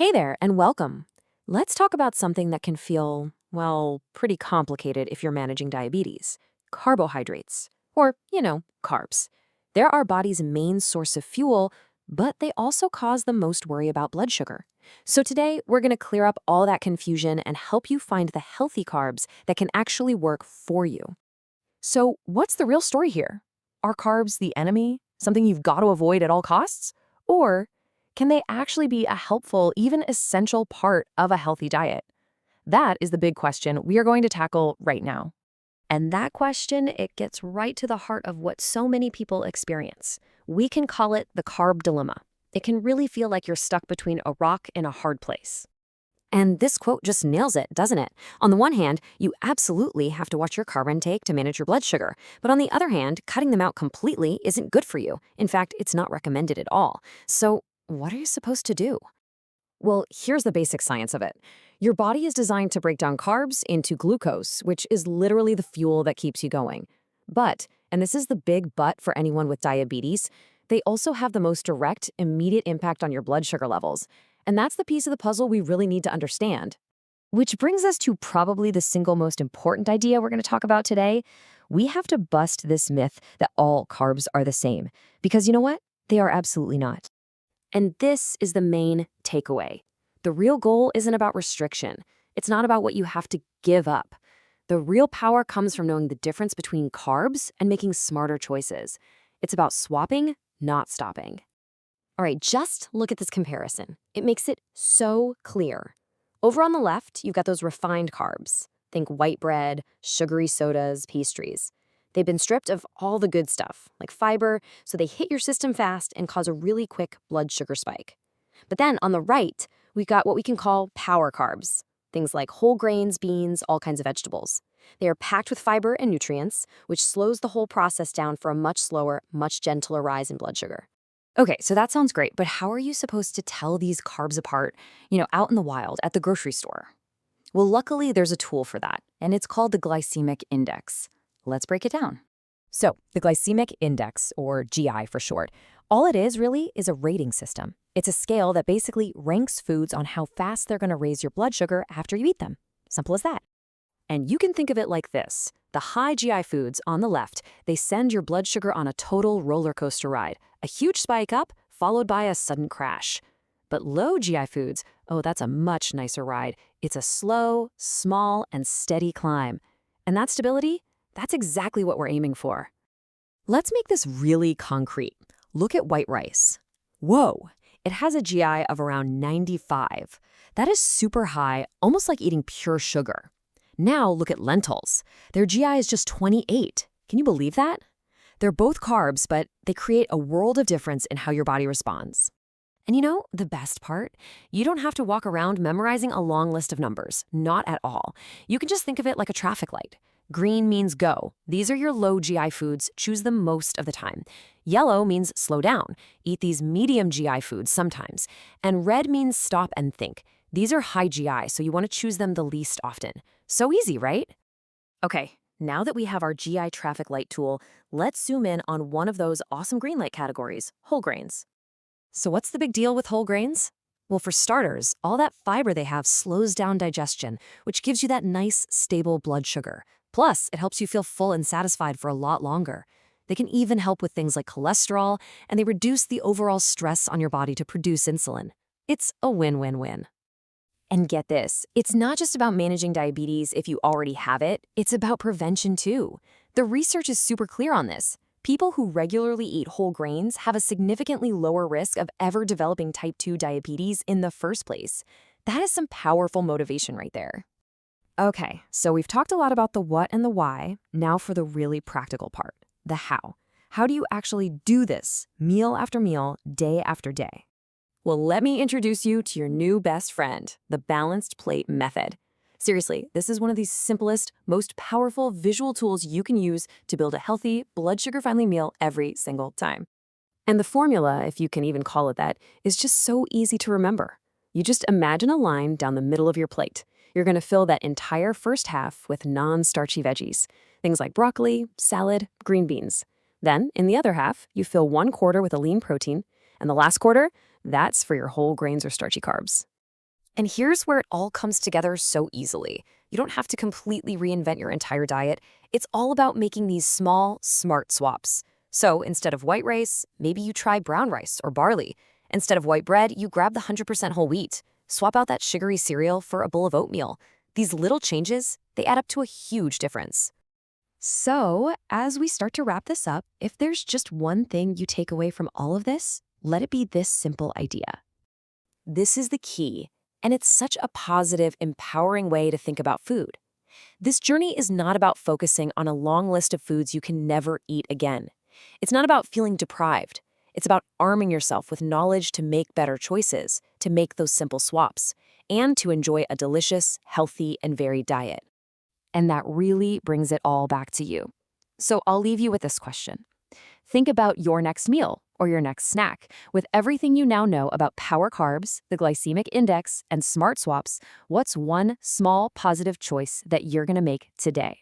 Hey there, and welcome. Let's talk about something that can feel, well, pretty complicated if you're managing diabetes: carbohydrates, or, carbs. They're our body's main source of fuel, but they also cause the most worry about blood sugar. So today, we're going to clear up all that confusion and help you find the healthy carbs that can actually work for you. So, what's the real story here? Are carbs the enemy, something you've got to avoid at all costs? Or can they actually be a helpful, even essential part of a healthy diet? That is the big question we are going to tackle right now. And that question, it gets right to the heart of what so many people experience. We can call it the carb dilemma. It can really feel like you're stuck between a rock and a hard place. And this quote just nails it, doesn't it? On the one hand, you absolutely have to watch your carb intake to manage your blood sugar. But on the other hand, cutting them out completely isn't good for you. In fact, it's not recommended at all. So, what are you supposed to do? Well, here's the basic science of it. Your body is designed to break down carbs into glucose, which is literally the fuel that keeps you going. But, and this is the big but for anyone with diabetes, they also have the most direct, immediate impact on your blood sugar levels. And that's the piece of the puzzle we really need to understand. Which brings us to probably the single most important idea we're going to talk about today. We have to bust this myth that all carbs are the same. Because you know what? They are absolutely not. And this is the main takeaway. The real goal isn't about restriction. It's not about what you have to give up. The real power comes from knowing the difference between carbs and making smarter choices. It's about swapping, not stopping. All right, just look at this comparison. It makes it so clear. Over on the left, you've got those refined carbs. Think white bread, sugary sodas, pastries. They've been stripped of all the good stuff, like fiber, so they hit your system fast and cause a really quick blood sugar spike. But then on the right, we've got what we can call power carbs. Things like whole grains, beans, all kinds of vegetables. They are packed with fiber and nutrients, which slows the whole process down for a much slower, much gentler rise in blood sugar. Okay, so that sounds great, but how are you supposed to tell these carbs apart, out in the wild, at the grocery store? Well, luckily, there's a tool for that, and it's called the glycemic index. Let's break it down. So, the glycemic index, or GI for short, all it is really is a rating system. It's a scale that basically ranks foods on how fast they're going to raise your blood sugar after you eat them. Simple as that. And you can think of it like this. The high GI foods on the left, they send your blood sugar on a total roller coaster ride, a huge spike up, followed by a sudden crash. But low GI foods, oh, that's a much nicer ride. It's a slow, small, and steady climb. And that stability, that's exactly what we're aiming for. Let's make this really concrete. Look at white rice. Whoa, it has a GI of around 95. That is super high, almost like eating pure sugar. Now look at lentils. Their GI is just 28. Can you believe that? They're both carbs, but they create a world of difference in how your body responds. And the best part? You don't have to walk around memorizing a long list of numbers. Not at all. You can just think of it like a traffic light. Green means go. These are your low GI foods. Choose them most of the time. Yellow means slow down. Eat these medium GI foods sometimes. And red means stop and think. These are high GI, so you want to choose them the least often. So easy, right? Okay, now that we have our GI traffic light tool, let's zoom in on one of those awesome green light categories, whole grains. So what's the big deal with whole grains? Well, for starters, all that fiber they have slows down digestion, which gives you that nice, stable blood sugar. Plus, it helps you feel full and satisfied for a lot longer. They can even help with things like cholesterol, and they reduce the overall stress on your body to produce insulin. It's a win-win-win. And get this, it's not just about managing diabetes if you already have it, it's about prevention too. The research is super clear on this. People who regularly eat whole grains have a significantly lower risk of ever developing type 2 diabetes in the first place. That is some powerful motivation right there. Okay, so we've talked a lot about the what and the why. Now for the really practical part, the how. How do you actually do this, meal after meal, day after day? Well, let me introduce you to your new best friend, the balanced plate method. Seriously, this is one of the simplest, most powerful visual tools you can use to build a healthy, blood sugar-friendly meal every single time. And the formula, if you can even call it that, is just so easy to remember. You just imagine a line down the middle of your plate. You're going to fill that entire first half with non-starchy veggies, things like broccoli, salad, green beans. Then, in the other half, you fill 1/4 with a lean protein, and the last quarter, that's for your whole grains or starchy carbs. And here's where it all comes together so easily. You don't have to completely reinvent your entire diet. It's all about making these small, smart swaps. So instead of white rice, maybe you try brown rice or barley. Instead of white bread, you grab the 100% whole wheat. Swap out that sugary cereal for a bowl of oatmeal. These little changes, they add up to a huge difference. So, as we start to wrap this up, if there's just one thing you take away from all of this, let it be this simple idea. This is the key, and it's such a positive, empowering way to think about food. This journey is not about focusing on a long list of foods you can never eat again. It's not about feeling deprived. It's about arming yourself with knowledge to make better choices, to make those simple swaps, and to enjoy a delicious, healthy, and varied diet. And that really brings it all back to you. So I'll leave you with this question. Think about your next meal or your next snack. With everything you now know about power carbs, the glycemic index, and smart swaps, what's one small positive choice that you're going to make today?